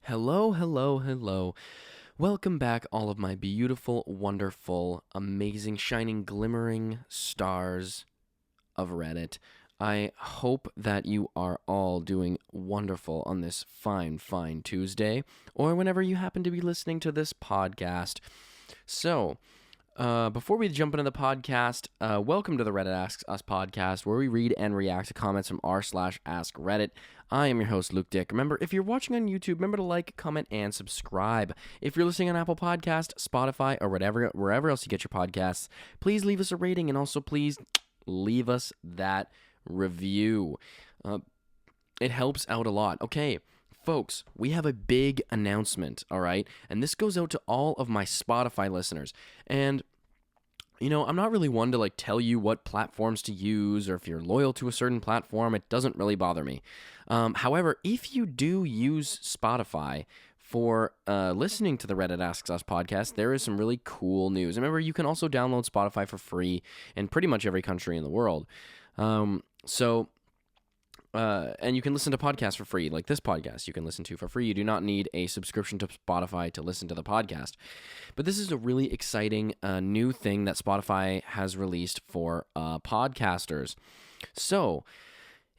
Hello, hello, hello. Welcome back, all of my beautiful, wonderful, amazing, shining, glimmering stars of Reddit. I hope that you are all doing wonderful on this fine, fine Tuesday, or whenever you happen to be listening to this podcast. So, before we jump into the podcast, welcome to the Reddit Asks Us podcast, where we read and react to comments from r/Askreddit. I am your host, Luke Dick. Remember, if you're watching on YouTube, remember to like, comment, and subscribe. If you're listening on Apple Podcast, Spotify, or wherever else you get your podcasts, please leave us a rating, and also please leave us that review. It helps out a lot. Okay, folks, we have a big announcement, all right? And this goes out to all of my Spotify listeners. And I'm not really one to tell you what platforms to use, or if you're loyal to a certain platform, it doesn't really bother me. However, if you do use Spotify for listening to the Reddit Asks Us podcast, there is some really cool news. Remember, you can also download Spotify for free in pretty much every country in the world. And you can listen to podcasts for free, like this podcast you can listen to for free. You do not need a subscription to Spotify to listen to the podcast. But this is a really exciting new thing that Spotify has released for podcasters. So,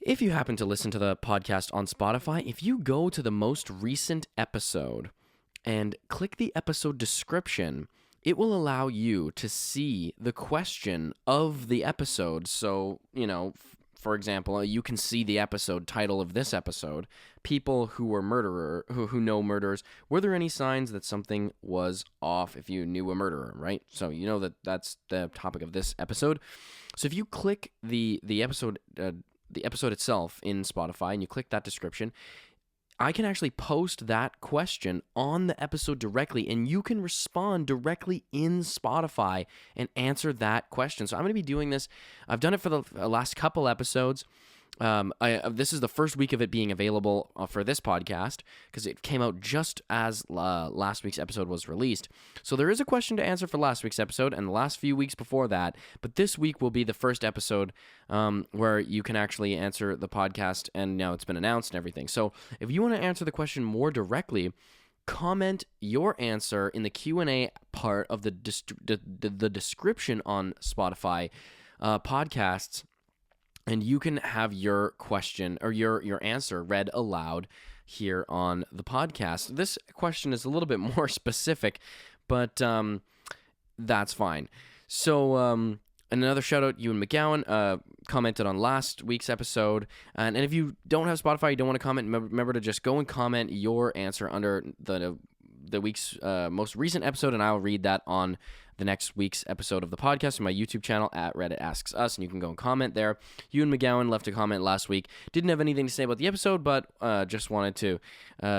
if you happen to listen to the podcast on Spotify, if you go to the most recent episode and click the episode description, it will allow you to see the question of the episode. So, for example, you can see the episode title of this episode, people who were who know murderers. Were there any signs that something was off if you knew a murderer, right? So you know that's the topic of this episode. So if you click the episode itself in Spotify and you click that description, I can actually post that question on the episode directly, and you can respond directly in Spotify and answer that question. So I'm going to be doing this. I've done it for the last couple episodes. This is the first week of it being available for this podcast, because it came out just as last week's episode was released. So there is a question to answer for last week's episode and the last few weeks before that, but this week will be the first episode where you can actually answer the podcast, and now it's been announced and everything. So if you want to answer the question more directly, comment your answer in the Q&A part of the description on Spotify podcasts, and you can have your question or your answer read aloud here on the podcast. This question is a little bit more specific, but that's fine. So another shout out, Ewan McGowan commented on last week's episode. And if you don't have Spotify, you don't want to comment, remember to just go and comment your answer under the week's most recent episode, and I'll read that on the next week's episode of the podcast on my YouTube channel at Reddit Asks Us, and you can go and comment there. Ewan McGowan left a comment last week. Didn't have anything to say about the episode, but just wanted to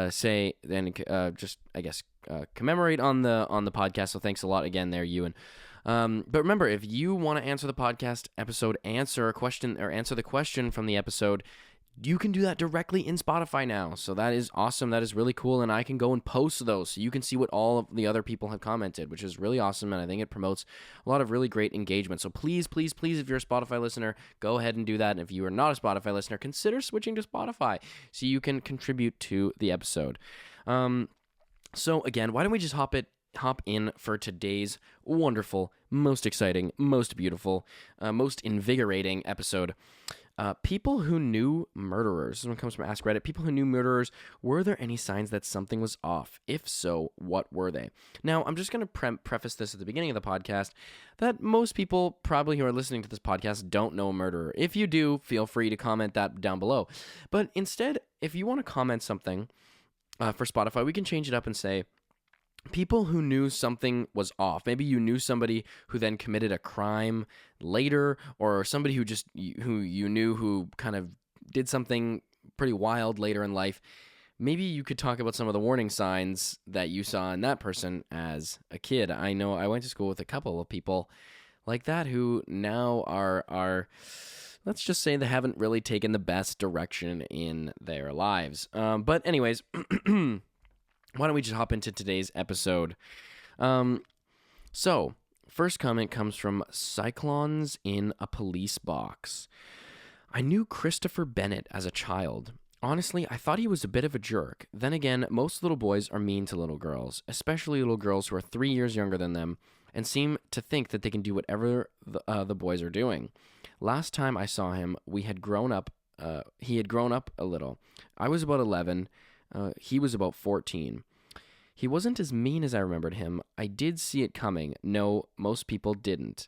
say and commemorate on the podcast. So thanks a lot again there, Ewan. But remember, if you want to answer the podcast episode, answer the question from the episode, you can do that directly in Spotify now. So that is awesome. That is really cool. And I can go and post those so you can see what all of the other people have commented, which is really awesome. And I think it promotes a lot of really great engagement. So please, please, please, if you're a Spotify listener, go ahead and do that. And if you are not a Spotify listener, consider switching to Spotify so you can contribute to the episode. So again, why don't we just hop in for today's wonderful, most exciting, most beautiful, most invigorating episode. People who knew murderers. This one comes from Askreddit. People who knew murderers, were there any signs that something was off? If so, what were they? Now, I'm just going to preface this at the beginning of the podcast that most people probably who are listening to this podcast don't know a murderer. If you do, feel free to comment that down below. But instead, if you want to comment something for Spotify, we can change it up and say, people who knew something was off. Maybe you knew somebody who then committed a crime later, or somebody who you knew who kind of did something pretty wild later in life. Maybe you could talk about some of the warning signs that you saw in that person as a kid. I know I went to school with a couple of people like that who now are let's just say they haven't really taken the best direction in their lives. But anyways, why don't we just hop into today's episode? So, first comment comes from Cyclones in a Police Box. I knew Christopher Bennett as a child. Honestly, I thought he was a bit of a jerk. Then again, most little boys are mean to little girls, especially little girls who are 3 years younger than them and seem to think that they can do whatever the boys are doing. Last time I saw him, we had grown up. He had grown up a little. I was about 11. He was about 14. He wasn't as mean as I remembered him. I did see it coming. No, most people didn't.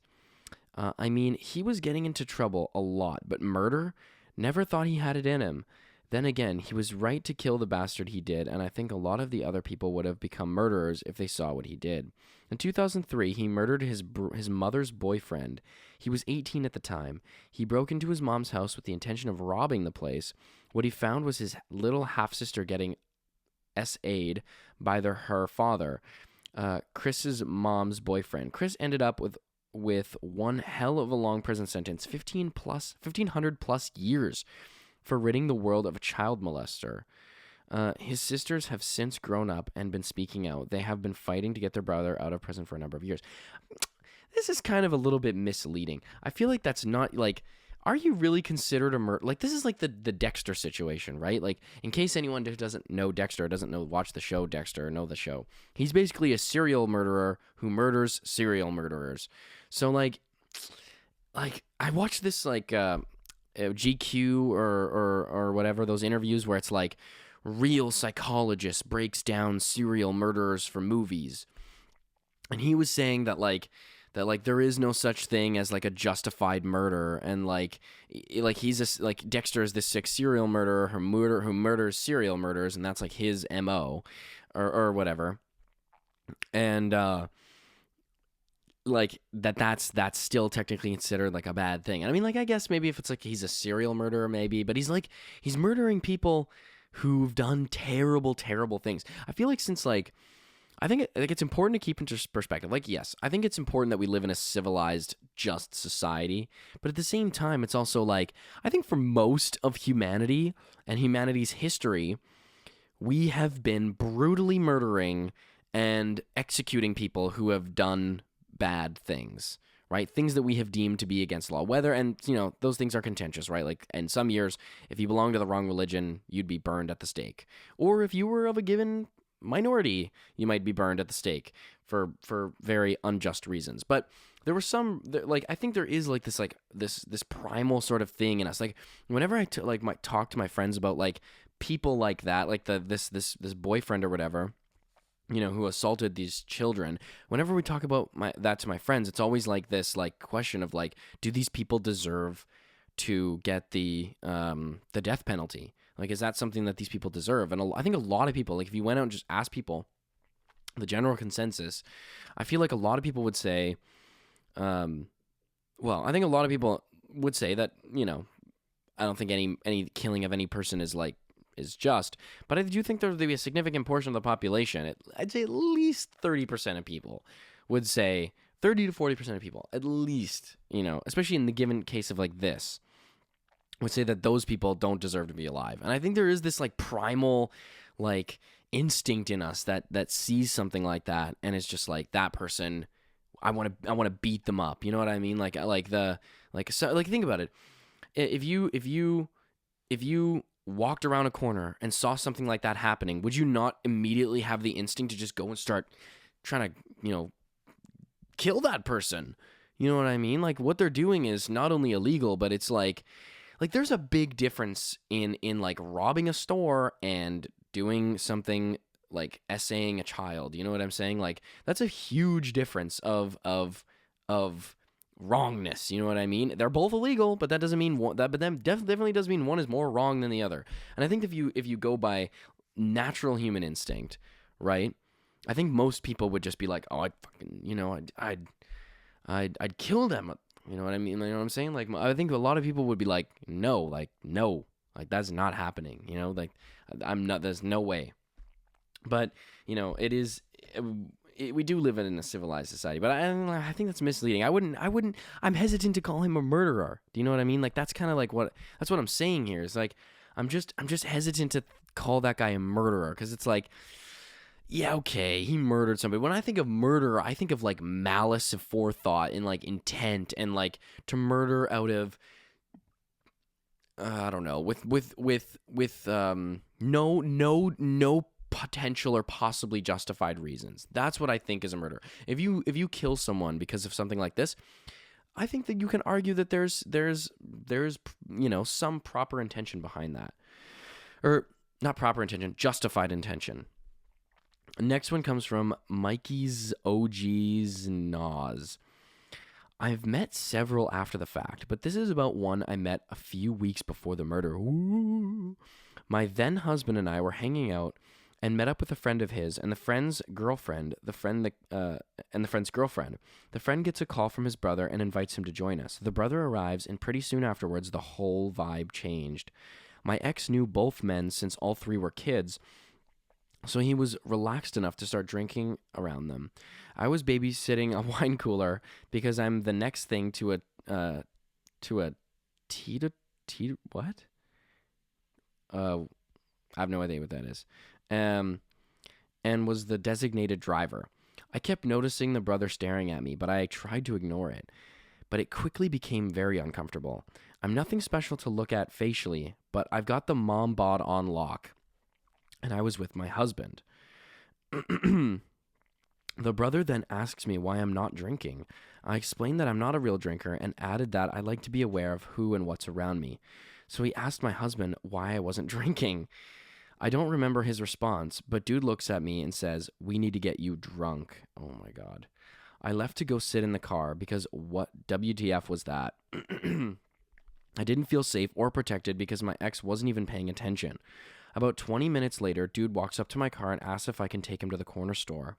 I mean, he was getting into trouble a lot, but murder? Never thought he had it in him. Then again, he was right to kill the bastard he did, and I think a lot of the other people would have become murderers if they saw what he did. In 2003, he murdered his mother's boyfriend. He was 18 at the time. He broke into his mom's house with the intention of robbing the place. What he found was his little half-sister getting SA'd by her father, Chris's mom's boyfriend. Chris ended up with one hell of a long prison sentence, 1,500 plus years, for ridding the world of a child molester. His sisters have since grown up and been speaking out. They have been fighting to get their brother out of prison for a number of years. This is kind of a little bit misleading. I feel like that's not, like, are you really considered a murder? Like, this is like the Dexter situation, right? Like, in case anyone who doesn't know Dexter, watch the show Dexter, or know the show, he's basically a serial murderer who murders serial murderers. So, like I watched this, like, GQ or whatever, those interviews where it's like real psychologist breaks down serial murderers for movies, and he was saying that there is no such thing as like a justified murder, and like he's like Dexter is this sick serial murderer who murders serial murderers, and that's like his MO or whatever, and like that's still technically considered like a bad thing. And I mean, like, I guess maybe if it's like he's a serial murderer, maybe, but he's murdering people who've done terrible things. I feel like since like I think it's important to keep into perspective. Like, yes, I think it's important that we live in a civilized, just society, but at the same time, it's also like I think for most of humanity and humanity's history, we have been brutally murdering and executing people who have done bad things, right? Things that we have deemed to be against law. Whether, and those things are contentious, right? Like, in some years, if you belong to the wrong religion, you'd be burned at the stake. Or if you were of a given minority, you might be burned at the stake for very unjust reasons. But there were some, like, I think there is like this primal sort of thing in us. Like, whenever I might talk to my friends about like people like that, like this boyfriend or whatever, who assaulted these children. Whenever we talk about that to my friends, it's always like this, like, question of like, do these people deserve to get the death penalty? Like, is that something that these people deserve? And I think a lot of people, like, if you went out and just asked people, the general consensus, I feel like a lot of people would say, I think a lot of people would say that, I don't think any killing of any person is just, but I do think there would be a significant portion of the population, I'd say at least 30% of people would say, 30 to 40% of people, at least, especially in the given case of like this, would say that those people don't deserve to be alive. And I think there is this like primal like instinct in us that sees something like that and is just like, that person, I want to beat them up. You know what I mean? Like think about it. If you walked around a corner and saw something like that happening, would you not immediately have the instinct to just go and start trying to, kill that person? You know what I mean? Like, what they're doing is not only illegal, but it's like there's a big difference in like robbing a store and doing something like essaying a child. You know what I'm saying? Like, that's a huge difference of wrongness. You know what I mean? They're both illegal, but that doesn't mean definitely does mean one is more wrong than the other. And I think if you go by natural human instinct, right? I think most people would just be like, oh, I'd fucking, I'd kill them. You know what I mean? You know what I'm saying? Like, I think a lot of people would be like, no, like that's not happening. Like, I'm not. There's no way. But it is. We do live in a civilized society, but I think that's misleading. I wouldn't. I'm hesitant to call him a murderer. Do you know what I mean? Like, that's kind of like that's what I'm saying here. It's like I'm just hesitant to call that guy a murderer, because it's like, yeah, okay, he murdered somebody. When I think of murder, I think of like malice of forethought and like intent, and like to murder out of I don't know, with no potential or possibly justified reasons. That's what I think is a murder. If you kill someone because of something like this, I think that you can argue that there's some proper intention behind that. Or not proper intention, justified intention. Next one comes from Mikey's OG's Nas. I've met several after the fact, but this is about one I met a few weeks before the murder. Ooh. My then husband and I were hanging out and met up with a friend of his and the friend's girlfriend, and the friend's girlfriend. The friend gets a call from his brother and invites him to join us. The brother arrives, and pretty soon afterwards, the whole vibe changed. My ex knew both men since all three were kids, so he was relaxed enough to start drinking around them. I was babysitting a wine cooler because I'm the next thing to a what? I have no idea what that is. And was the designated driver. I kept noticing the brother staring at me, but I tried to ignore it. But it quickly became very uncomfortable. I'm nothing special to look at facially, but I've got the mom bod on lock. And I was with my husband. The brother then asks me why I'm not drinking. I explained that I'm not a real drinker and added that I like to be aware of who and what's around me. So he asked my husband why I wasn't drinking. I don't remember his response, but dude looks at me and says, "We need to get you drunk." Oh my God. I left to go sit in the car because what WTF was that? I didn't feel safe or protected because my ex wasn't even paying attention. About 20 minutes later, dude walks up to my car and asks if I can take him to the corner store.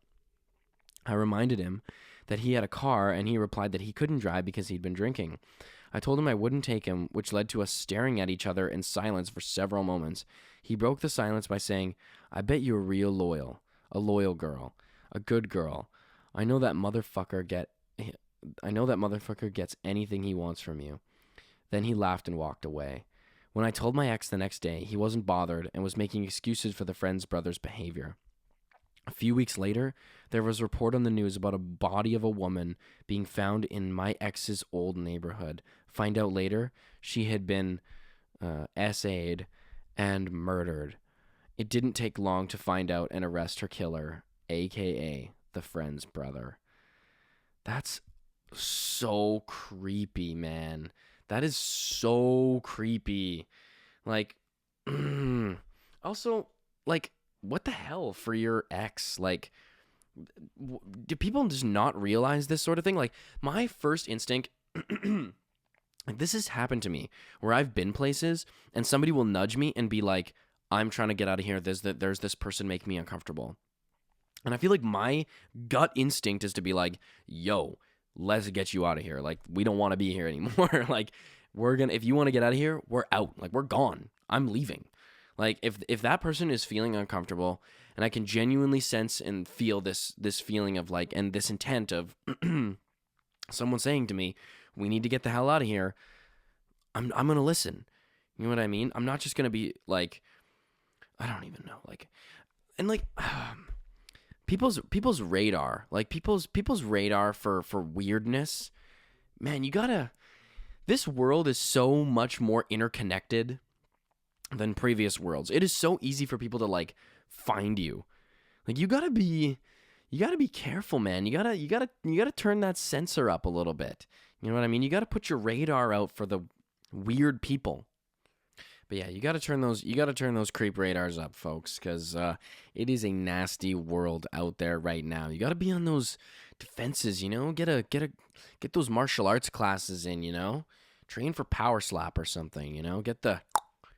I reminded him that he had a car, and he replied that he couldn't drive because he'd been drinking. I told him I wouldn't take him, which led to us staring at each other in silence for several moments. He broke the silence by saying, "I bet you're real loyal. A loyal girl. A good girl. I know that motherfucker gets anything he wants from you." Then he laughed and walked away. When I told my ex the next day, he wasn't bothered and was making excuses for the friend's brother's behavior. A few weeks later, there was a report on the news about a body of a woman being found in my ex's old neighborhood. Find out later, she had been SA'd and murdered. It didn't take long to find out and arrest her killer, a.k.a. the friend's brother. That's so creepy, man. That is so creepy. Like, also, like, what the hell for your ex? Like, do people just not realize this sort of thing? Like, my first instinct, like, this has happened to me, where I've been places and somebody will nudge me and be like, "I'm trying to get out of here. There's this person making me uncomfortable." And I feel like my gut instinct is to be like, "Yo, let's get you out of here. Like, we don't want to be here anymore. Like, if you want to get out of here, we're out. Like, we're gone. I'm leaving." Like, if that person is feeling uncomfortable, and I can genuinely sense and feel this feeling of like, and this intent of someone saying to me, "We need to get the hell out of here," I'm gonna listen. You know what I mean? I'm not just gonna be like, I don't even know, like, and like people's radar, like people's radar for weirdness, man. This world is so much more interconnected than previous worlds. It is so easy for people to like find you. Like, you gotta be careful, man. You gotta turn that sensor up a little bit. You know what I mean? You gotta put your radar out for the weird people. But yeah, you gotta turn those creep radars up, folks, because it is a nasty world out there right now. You gotta be on those defenses, you know. Get those martial arts classes in, you know. Train for power slap or something, you know. Get the,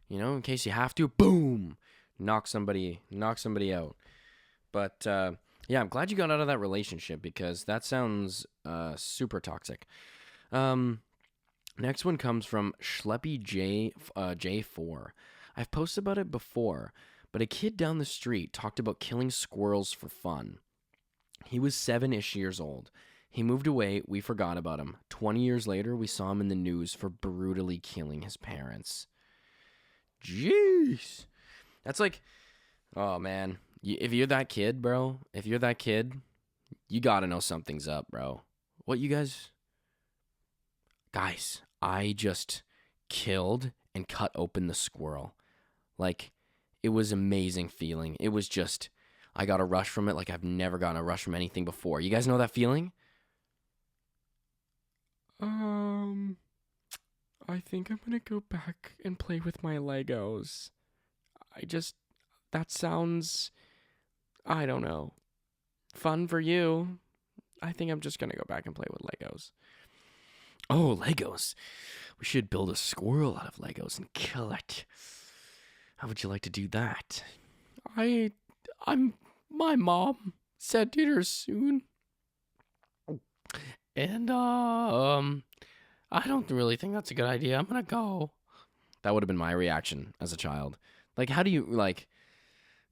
you know, in case you have to, boom, knock somebody out. But yeah, I'm glad you got out of that relationship because that sounds super toxic. Next one comes from Schleppy J4. I've posted about it before, but a kid down the street talked about killing squirrels for fun. He was 7-ish years old. He moved away, we forgot about him. 20 years later, we saw him in the news for brutally killing his parents. Jeez. That's like, oh man. If you're that kid, bro, you gotta know something's up, bro. What you guys, I just killed and cut open the squirrel. Like, it was amazing feeling. It was just, I got a rush from it like I've never gotten a rush from anything before. You guys know that feeling? I think I'm gonna go back and play with my Legos. That sounds, I don't know, fun for you. I think I'm just gonna go back and play with Legos. Oh, Legos. We should build a squirrel out of Legos and kill it. How would you like to do that? My mom said dinner soon. And, I don't really think that's a good idea. I'm gonna go. That would have been my reaction as a child. Like, how do you, like,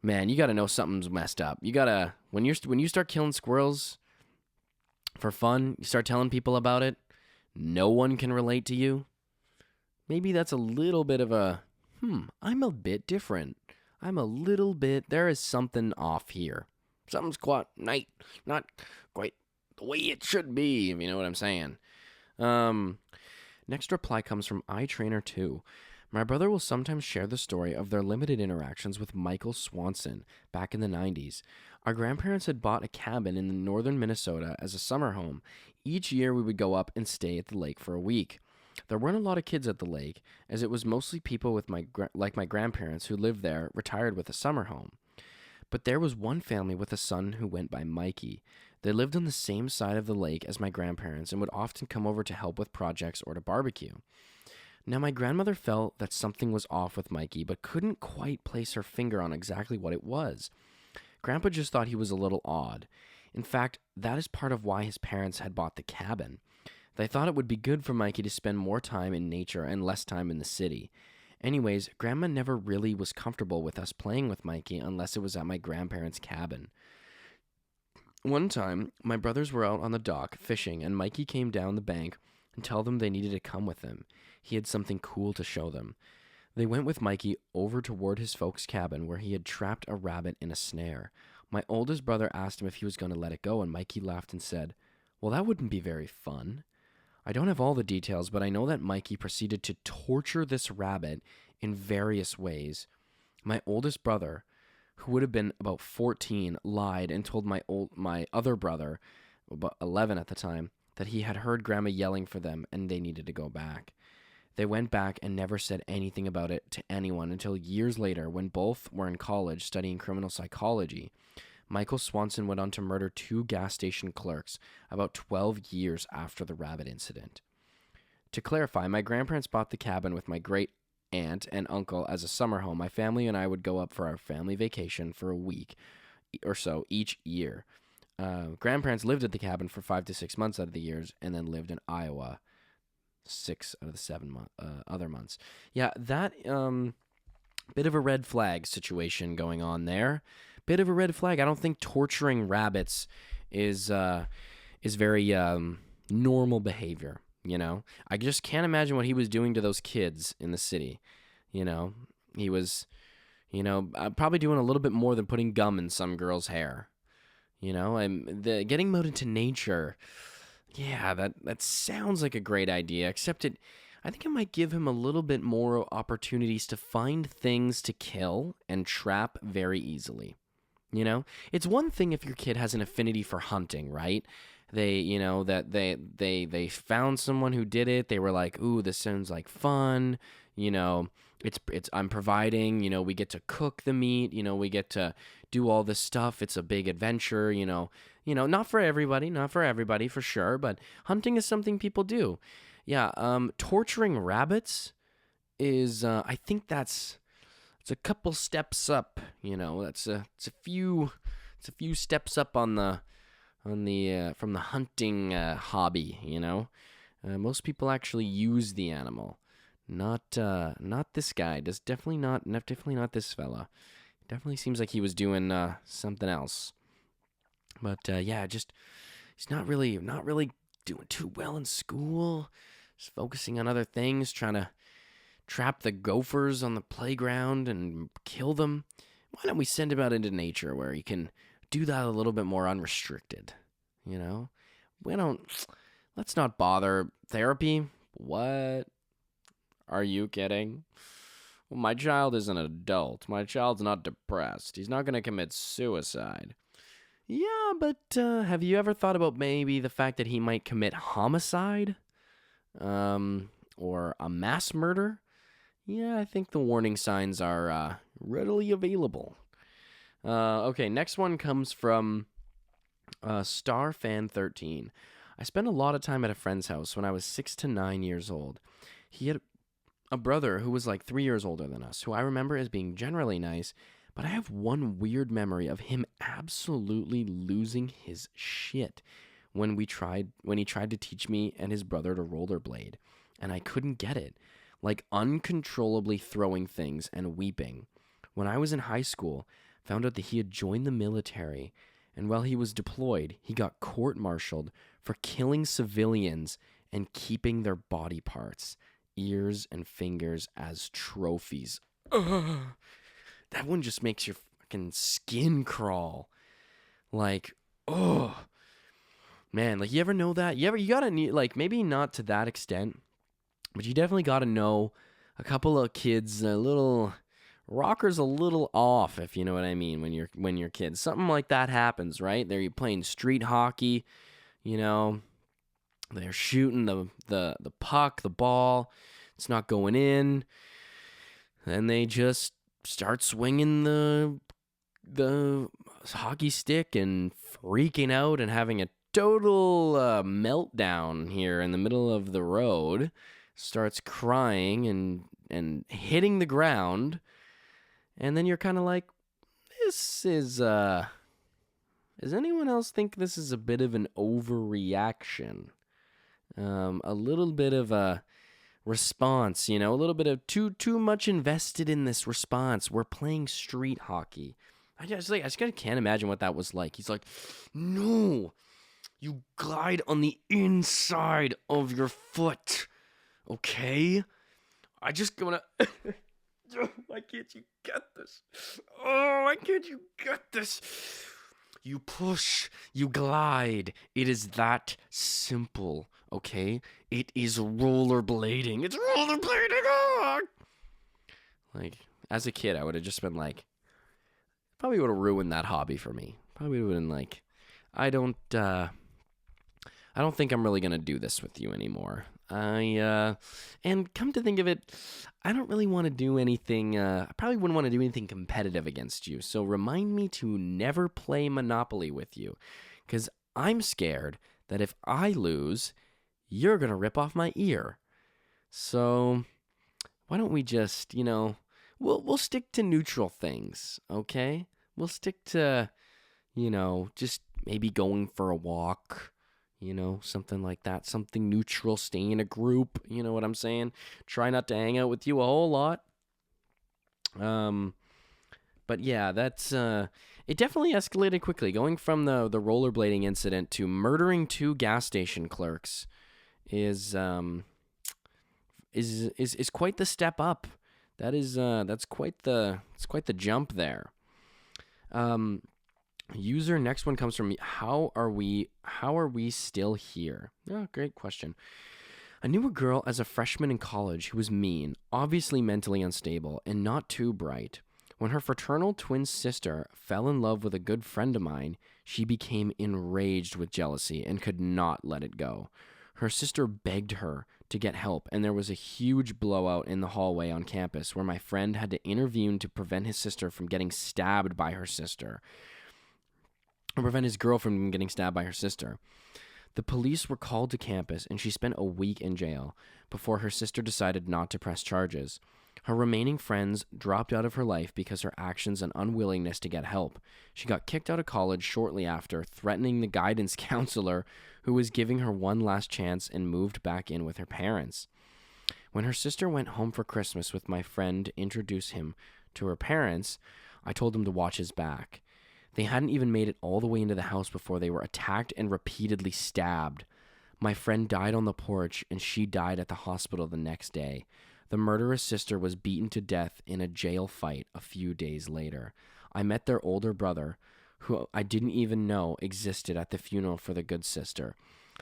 man, you gotta know something's messed up. You gotta, when you start killing squirrels for fun, you start telling people about it, no one can relate to you. Maybe that's a little bit of a, I'm a bit different. There is something off here. Something's quite not quite the way it should be, if you know what I'm saying. Next reply comes from iTrainer2. My brother will sometimes share the story of their limited interactions with Michael Swanson back in the 90s. Our grandparents had bought a cabin in northern Minnesota as a summer home. Each year we would go up and stay at the lake for a week. There weren't a lot of kids at the lake, as it was mostly people with my grandparents who lived there, retired with a summer home. But there was one family with a son who went by Mikey. They lived on the same side of the lake as my grandparents and would often come over to help with projects or to barbecue. Now, my grandmother felt that something was off with Mikey, but couldn't quite place her finger on exactly what it was. Grandpa just thought he was a little odd. In fact, that is part of why his parents had bought the cabin. They thought it would be good for Mikey to spend more time in nature and less time in the city. Anyways, Grandma never really was comfortable with us playing with Mikey unless it was at my grandparents' cabin. One time, my brothers were out on the dock fishing, and Mikey came down the bank and told them they needed to come with him. He had something cool to show them. They went with Mikey over toward his folks' cabin where he had trapped a rabbit in a snare. My oldest brother asked him if he was going to let it go, and Mikey laughed and said, "Well, that wouldn't be very fun." I don't have all the details, but I know that Mikey proceeded to torture this rabbit in various ways. My oldest brother, who would have been about 14, lied and told my other brother, about 11 at the time, that he had heard Grandma yelling for them and they needed to go back. They went back and never said anything about it to anyone until years later when both were in college studying criminal psychology. Michael Swanson went on to murder 2 gas station clerks about 12 years after the rabbit incident. To clarify, my grandparents bought the cabin with my great aunt and uncle as a summer home. My family and I would go up for our family vacation for a week or so each year. Grandparents lived at the cabin for 5 to 6 months out of the years and then lived in Iowa 6 out of the 7 other months. Yeah, that bit of a red flag situation going on there. Bit of a red flag. I don't think torturing rabbits is very normal behavior, you know? I just can't imagine what he was doing to those kids in the city, you know? He was, probably doing a little bit more than putting gum in some girl's hair, you know? And getting them out into nature, yeah, that sounds like a great idea, except I think it might give him a little bit more opportunities to find things to kill and trap very easily. You know, it's one thing if your kid has an affinity for hunting, right? They found someone who did it. They were like, "Ooh, this sounds like fun." You know, I'm providing. You know, we get to cook the meat. You know, we get to do all this stuff. It's a big adventure. You know, not for everybody, for sure. But hunting is something people do. Yeah. Torturing rabbits is. I think it's a couple steps up, you know. It's a few steps up on the from the hunting hobby, you know. Most people actually use the animal, not this guy. Definitely not this fella. Definitely seems like he was doing something else. But yeah, just he's not really doing too well in school. Just focusing on other things, trying to trap the gophers on the playground and kill them. Why don't we send him out into nature where he can do that a little bit more unrestricted? You know, let's not bother therapy. What? Are you kidding? Well, my child is an adult. My child's not depressed. He's not going to commit suicide. Yeah, but have you ever thought about maybe the fact that he might commit homicide? Or a mass murder? Yeah, I think the warning signs are readily available. Okay, next one comes from StarFan13. I spent a lot of time at a friend's house when I was 6 to 9 years old. He had a brother who was like 3 years older than us, who I remember as being generally nice, but I have one weird memory of him absolutely losing his shit when he tried to teach me and his brother to rollerblade, and I couldn't get it, like uncontrollably throwing things and weeping. When I was in high school, found out that he had joined the military, and while he was deployed, he got court-martialed for killing civilians and keeping their body parts, ears and fingers, as trophies. Ugh. That one just makes your fucking skin crawl. Like, oh man, like, you ever know that? You gotta need, like, maybe not to that extent, but you definitely gotta know a couple of kids, rockers a little off, if you know what I mean, when you're kids. Something like that happens, right? They're playing street hockey, they're shooting the puck, the ball, it's not going in, then they just start swinging the hockey stick and freaking out and having a total meltdown here in the middle of the road, starts crying and hitting the ground, and then you're kind of like, this is, does anyone else think this is a bit of an overreaction? A little bit of a response, a little bit of too much invested in this response. We're playing street hockey. I just can't imagine what that was like. He's like, no, you glide on the inside of your foot, okay? I just gonna... Why can't you get this? Oh, why can't you get this? You push, you glide. It is that simple, okay? It is rollerblading. It's rollerblading! Oh! Like, as a kid, I would have just been like, probably would have ruined that hobby for me. Probably would have been like, I don't think I'm really going to do this with you anymore. And come to think of it, I don't really want to do anything, I probably wouldn't want to do anything competitive against you. So remind me to never play Monopoly with you, because I'm scared that if I lose, you're going to rip off my ear. So why don't we just, we'll stick to neutral things, okay? We'll stick to, just maybe going for a walk, something like that, something neutral, stay in a group, you know what I'm saying? Try not to hang out with you a whole lot. But yeah, that's, it definitely escalated quickly, going from the rollerblading incident to murdering 2 gas station clerks is quite the step up. That's quite the jump there. User, next one comes from me. How are we still here? Oh, great question. I knew a girl as a freshman in college who was mean, obviously mentally unstable, and not too bright. When her fraternal twin sister fell in love with a good friend of mine, she became enraged with jealousy and could not let it go. Her sister begged her to get help, and there was a huge blowout in the hallway on campus where my friend had to intervene to prevent his sister from getting stabbed by her sister. Or prevent his girlfriend from getting stabbed by her sister. The police were called to campus, and she spent a week in jail before her sister decided not to press charges. Her remaining friends dropped out of her life because her actions and unwillingness to get help. She got kicked out of college shortly after, threatening the guidance counselor who was giving her one last chance, and moved back in with her parents. When her sister went home for Christmas with my friend to introduce him to her parents, I told him to watch his back. They hadn't even made it all the way into the house before they were attacked and repeatedly stabbed. My friend died on the porch, and she died at the hospital the next day. The murderous sister was beaten to death in a jail fight a few days later. I met their older brother, who I didn't even know existed, at the funeral for the good sister.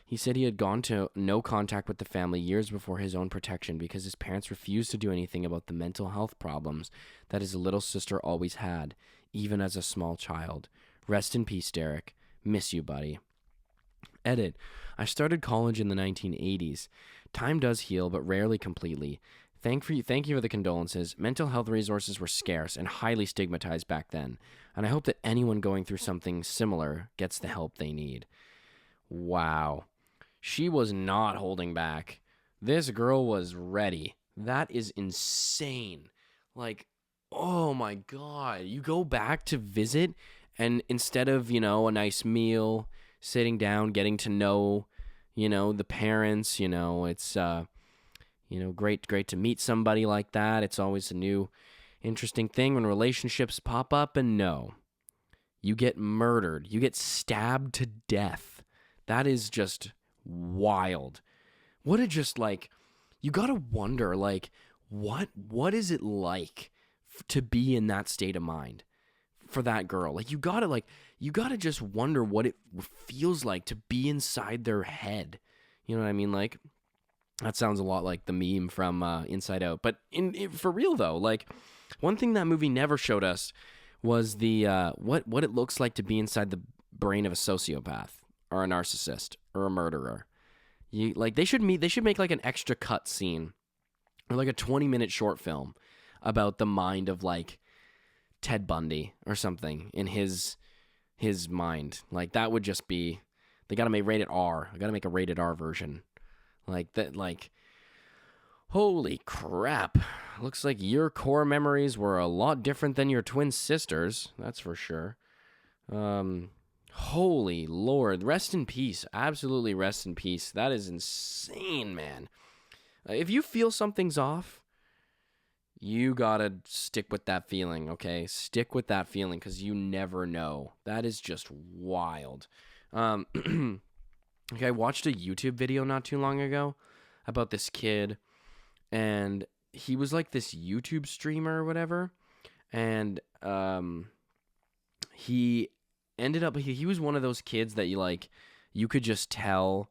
He said he had gone to no contact with the family years before his own protection because his parents refused to do anything about the mental health problems that his little sister always had, even as a small child. Rest in peace, Derek. Miss you, buddy. Edit. I started college in the 1980s. Time does heal, but rarely completely. Thank you for the condolences. Mental health resources were scarce and highly stigmatized back then, and I hope that anyone going through something similar gets the help they need. Wow. She was not holding back. This girl was ready. That is insane. Like, oh my God. You go back to visit, and instead of, a nice meal, sitting down, getting to know, the parents, it's, great to meet somebody like that. It's always a new, interesting thing when relationships pop up, and no. You get murdered. You get stabbed to death. That is just wild. What a just you gotta wonder what is it like to be in that state of mind for that girl? You gotta just wonder what it feels like to be inside their head. You know what I mean? That sounds a lot like the meme from Inside Out. But for real though, one thing that movie never showed us was the what it looks like to be inside the brain of a sociopath or a narcissist or a murderer. They should make an extra cut scene or a 20-minute short film about the mind of Ted Bundy or something in his mind. That would just be, they got to make rated R. I got to make a rated R version. Holy crap. Looks like your core memories were a lot different than your twin sisters. That's for sure. Holy Lord. Rest in peace. Absolutely rest in peace. That is insane, man. If you feel something's off, you gotta stick with that feeling, okay? Stick with that feeling because you never know. That is just wild. Okay, I watched a YouTube video not too long ago about this kid, and he was this YouTube streamer or whatever, and he ended up, he was one of those kids that you could just tell.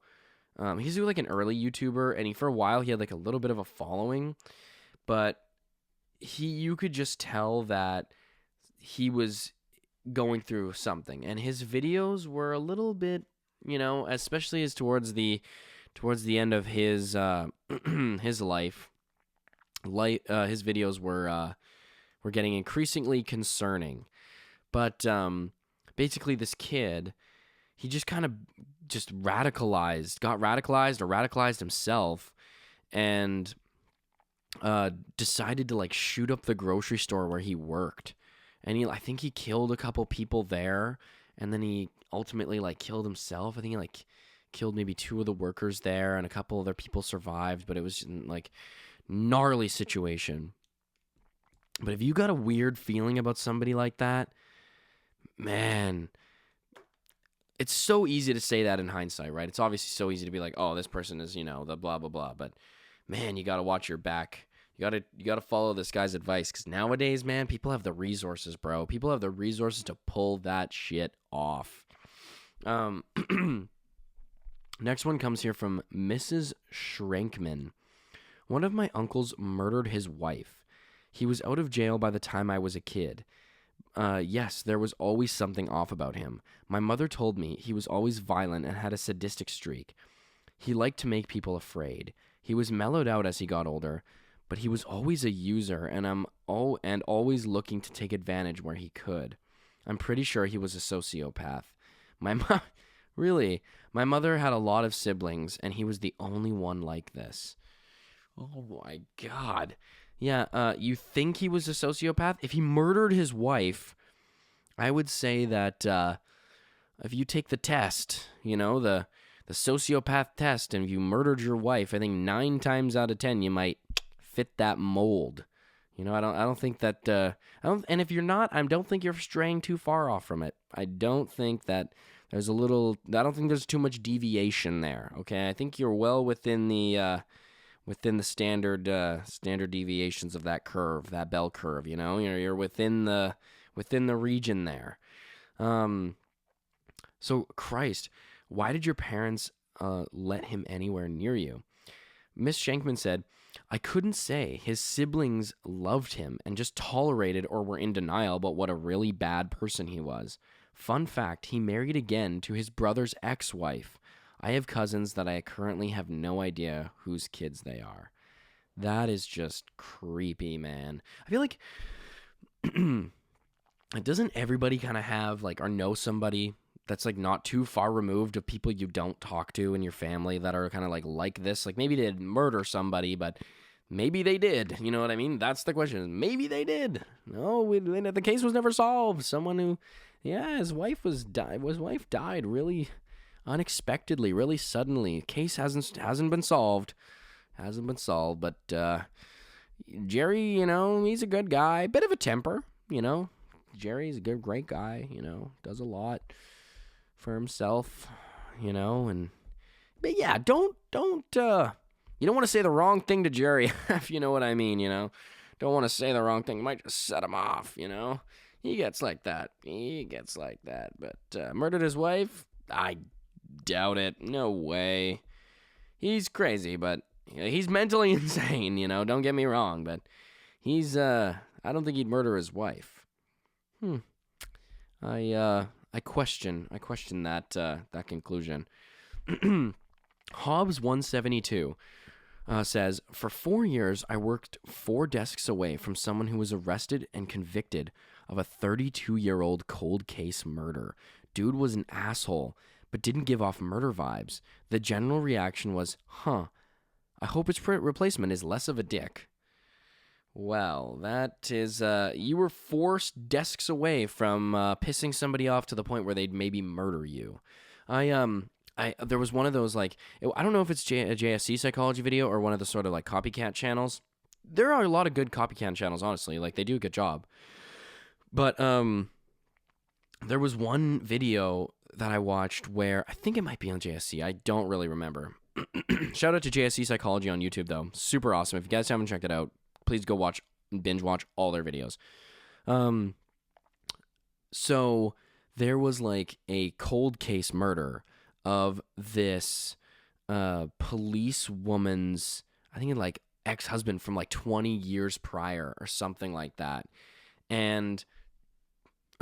He's an early YouTuber, and for a while he had a little bit of a following, but you could just tell that he was going through something, and his videos were a little bit, especially as towards the end of his his life, his videos were getting increasingly concerning. But basically this kid, he just kind of got radicalized himself, and decided to shoot up the grocery store where he worked. And I think he killed a couple people there, and then he ultimately killed himself. I think he killed maybe 2 of the workers there, and a couple other people survived, but it was gnarly situation. But if you got a weird feeling about somebody like that, man, it's so easy to say that in hindsight, right? It's obviously so easy to be oh, this person is, the blah, blah, blah. But, man, you got to watch your back. You got to follow this guy's advice, because nowadays, man, people have the resources, bro. People have the resources to pull that shit off. Next one comes here from Mrs. Schrankman. One of my uncles murdered his wife. He was out of jail by the time I was a kid. Yes, there was always something off about him. My mother told me he was always violent and had a sadistic streak. He liked to make people afraid. He was mellowed out as he got older, but he was always a user and always looking to take advantage where he could. I'm pretty sure he was a sociopath. Really, my mother had a lot of siblings, and he was the only one like this. Oh my God. Yeah, you think he was a sociopath? If he murdered his wife, I would say that if you take the test, the sociopath test, and if you murdered your wife, I think 9 times out of 10 you might fit that mold. I don't think that. And if you're not, I don't think you're straying too far off from it. I don't think that there's I don't think there's too much deviation there. Okay, I think you're well within the standard deviations of that curve, that bell curve. You're within the region there. So Christ, why did your parents let him anywhere near you. Miss Shankman said, I couldn't say. His siblings loved him and just tolerated or were in denial about what a really bad person he was. Fun fact, he married again to his brother's ex-wife. I have cousins that I currently have no idea whose kids they are. That is just creepy, man. I feel like, doesn't everybody kind of have, like, or know somebody that's, like, not too far removed of people you don't talk to in your family that are kind of, like this? Like, maybe they didn't murder somebody, but maybe they did. You know what I mean? That's the question. Maybe they did. No, the case was never solved. Someone who, his wife died really unexpectedly, really suddenly. Case hasn't been solved. But Jerry, he's a good guy. Bit of a temper, Jerry's a great guy, does a lot for himself, but yeah, don't you don't want to say the wrong thing to Jerry, if you know what I mean, don't want to say the wrong thing. You might just set him off, he gets like that, but murdered his wife? I doubt it. No way. He's crazy, but he's mentally insane, don't get me wrong, but he's, I don't think he'd murder his wife. I question that conclusion. Hobbs 172 says, for 4 years, I worked 4 desks away from someone who was arrested and convicted of a 32-year-old cold case murder. Dude was an asshole, but didn't give off murder vibes. The general reaction was, I hope his replacement is less of a dick. Well, that is, you were 4 desks away from pissing somebody off to the point where they'd maybe murder you. There was one of those, like, I don't know if it's a JSC psychology video or one of the sort of, like, copycat channels. There are a lot of good copycat channels, honestly. Like, they do a good job. But there was one video that I watched where, I think it might be on JSC. I don't really remember. Shout out to JSC Psychology on YouTube, though. Super awesome. If you guys haven't checked it out, please go binge watch all their videos. So there was like a cold case murder of this police woman's, I think like ex-husband from like 20 years prior or something like that. And,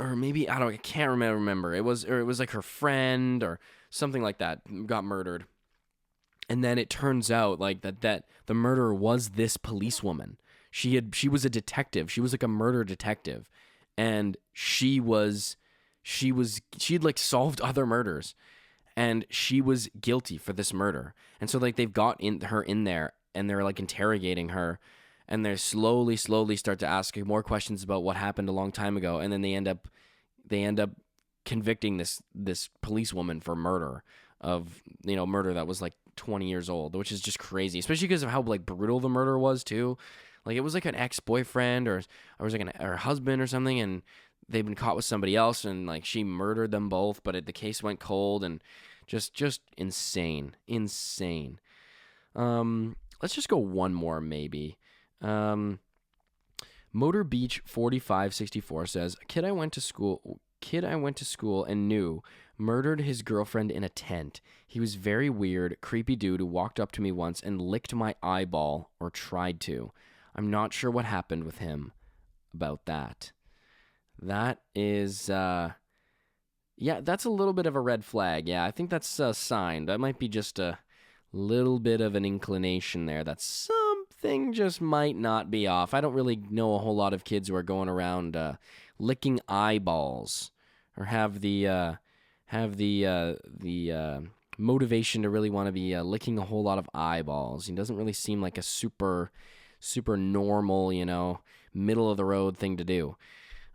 or maybe, I can't remember. It was like her friend or something like that got murdered. And then it turns out like that the murderer was this policewoman. She was a detective. She was like a murder detective, and she'd like solved other murders, and she was guilty for this murder. And so like they've got her in there, and they're like interrogating her, and they slowly start to ask her more questions about what happened a long time ago, and then they end up convicting this policewoman for murder that was like 20 years old, which is just crazy, especially because of how like brutal the murder was too. Like, it was like an ex-boyfriend or it was like her husband or something, and they've been caught with somebody else, and like she murdered them both, but the case went cold, and just insane. Let's just go one more maybe. Motor Beach 4564 says, kid I went to school and knew murdered his girlfriend in a tent. He was very weird, creepy dude who walked up to me once and licked my eyeball, or tried to. I'm not sure what happened with him about that. That is, that's a little bit of a red flag. Yeah, I think that's a sign. That might be just a little bit of an inclination there that something just might not be off. I don't really know a whole lot of kids who are going around licking eyeballs or have the motivation to really want to be licking a whole lot of eyeballs. He doesn't really seem like a super normal, middle of the road thing to do.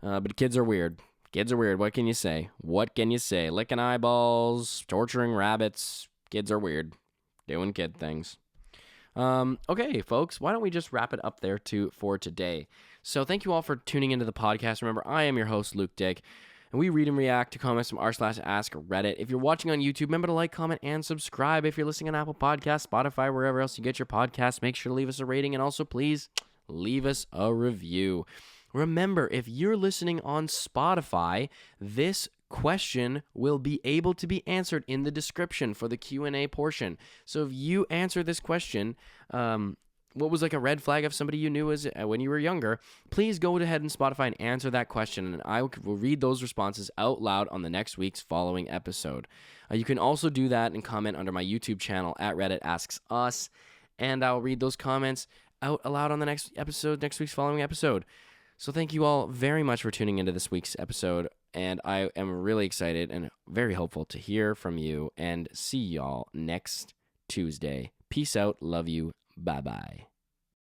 But kids are weird. What can you say? Licking eyeballs, torturing rabbits. Kids are weird. Doing kid things. Okay, folks, why don't we just wrap it up there for today? So thank you all for tuning into the podcast. Remember, I am your host, Luke Dick, and we read and react to comments from r/Askreddit. If you're watching on YouTube, remember to like, comment, and subscribe. If you're listening on Apple Podcasts, Spotify, wherever else you get your podcasts, make sure to leave us a rating, and also please leave us a review. Remember, if you're listening on Spotify, this question will be able to be answered in the description for the Q&A portion. So if you answer this question, what was like a red flag of somebody you knew as when you were younger, please go ahead and Spotify and answer that question, and I will read those responses out loud on the next week's following episode. You can also do that and comment under my YouTube channel at Reddit Asks Us, and I'll read those comments out aloud on the next week's following episode. So thank you all very much for tuning into this week's episode, and I am really excited and very hopeful to hear from you, and see y'all next Tuesday. Peace out. Love you. Bye-bye.